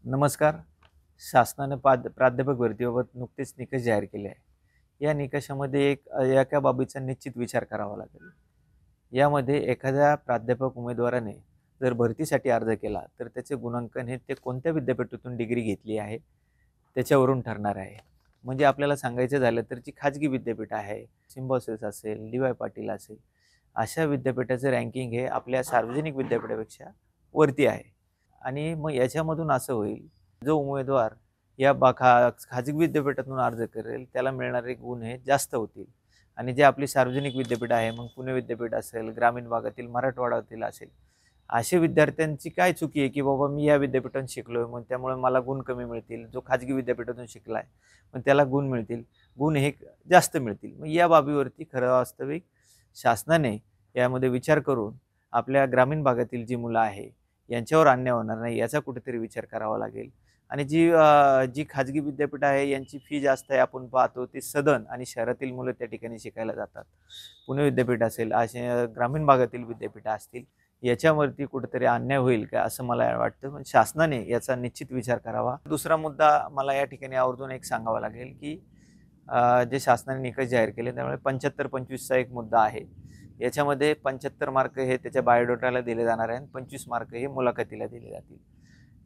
नमस्कार. शासनाने प्राध्यापक भरतीबाबत नुकतेच निकष जाहीर केले आहे. या निकषामध्ये एका बाबीचा निश्चित विचार करावा लागेल. यामध्ये एखाद्या प्राध्यापक उमेदवाराने जर भरतीसाठी अर्ज केला तर त्याचे गुणांकन हे ते कोणत्या विद्यापीठातून डिग्री घेतली आहे त्याच्यावरून ठरणार आहे. म्हणजे आपल्याला सांगायचं झालं तर जी खाजगी विद्यापीठ आहे, सिम्बायोसिस असेल, डी वाय पाटील असेल, अशा विद्यापीठाचं रँकिंग हे आपल्या सार्वजनिक विद्यापीठापेक्षा वरती आहे. आणि मग याच्यामधून असं होईल, जो उमेदवार या खाजगी विद्यापीठातून अर्ज करेल त्याला मिळणारे गुण हे जास्त होतील. आणि जे आपली सार्वजनिक विद्यापीठ आहे, मग पुणे विद्यापीठ असेल, ग्रामीण भागातील मराठवाड्यातील असेल, अशा विद्यार्थ्यांची काय चुकी आहे की बाबा मी या विद्यापीठातून शिकलोय मग त्यामुळे मला गुण कमी मिळतील. जो खाजगी विद्यापीठातून शिकलाय मग त्याला गुण मिळतील, गुण हे जास्त मिळतील. मग या बाबीवरती खरं वास्तविक शासनाने यामध्ये विचार करून आपल्या ग्रामीण भागातील जी मुलं आहे यांच्यावर अन्याय होणार नाही याचा कुठेतरी विचार करावा लागेल. आणि जी खाजगी विद्यापीठ आहे यांची फी जास्त आहे, आपण पाहतो ती सदन आणि शहरातील मुलं त्या ठिकाणी शिकायला जातात. पुणे विद्यापीठ असेल, असे ग्रामीण भागातील विद्यापीठं असतील, याच्यावरती कुठेतरी अन्याय होईल का असं मला वाटतं. पण शासनाने याचा निश्चित विचार करावा. दुसरा मुद्दा मला या ठिकाणी आवर्जून एक सांगावा लागेल की जे शासनाने निकष जाहीर केले त्यामुळे 75-25चा एक मुद्दा आहे. याच्यामध्ये 75 मार्क हे त्याच्या बायोडेटाला दिले जाणार आहे आणि 25 मार्क हे मुलाखतीला दिले जातील.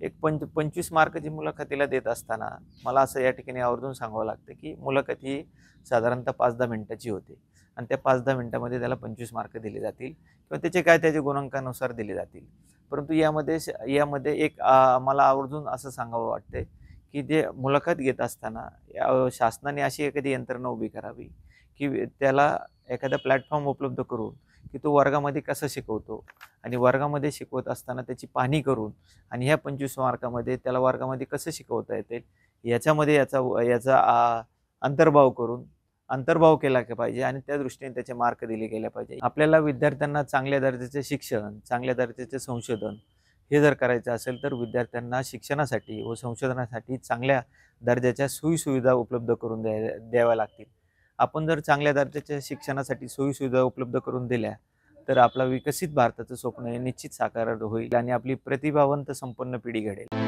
एक 25 मार्क जी मुलाखतीला देत असताना मला असं या ठिकाणी आवर्जून सांगावं लागतं की मुलाखत ही साधारणतः 5-10 मिनिटाची होते आणि त्या 5-10 मिनिटामध्ये त्याला 25 मार्क दिले जातील किंवा त्याच्या गुणांकानुसार दिले जातील. परंतु यामध्ये एक मला आवर्जून असं सांगावं वाटते की जे मुलाखत घेत असताना शासनाने अशी एखादी यंत्रणा उभी करावी की त्याला एखादा प्लॅटफॉर्म उपलब्ध करून की तो वर्गामध्ये कसं शिकवतो आणि वर्गामध्ये शिकवत असताना त्याची पाहणी करून आणि ह्या 25 मार्कामध्ये त्याला वर्गामध्ये कसं शिकवता येते याच्यामध्ये याचा अंतर्भाव केला पाहिजे आणि त्या दृष्टीने त्याचे मार्क दिले गेले पाहिजे. आपल्याला विद्यार्थ्यांना चांगल्या दर्जाचे शिक्षण, चांगल्या दर्जाचे संशोधन हे जर करायचं असेल तर विद्यार्थ्यांना शिक्षणासाठी व संशोधनासाठी चांगल्या दर्जाच्या सोयीसुविधा उपलब्ध करून द्याव्या लागतील. आपण जर चांगल्या दर्जाच्या शिक्षणासाठी सोयीसुविधा उपलब्ध करून दिल्या तर आपला विकसित भारताचं स्वप्न हे निश्चित साकार होईल आणि आपली प्रतिभावंत संपन्न पिढी घडेल.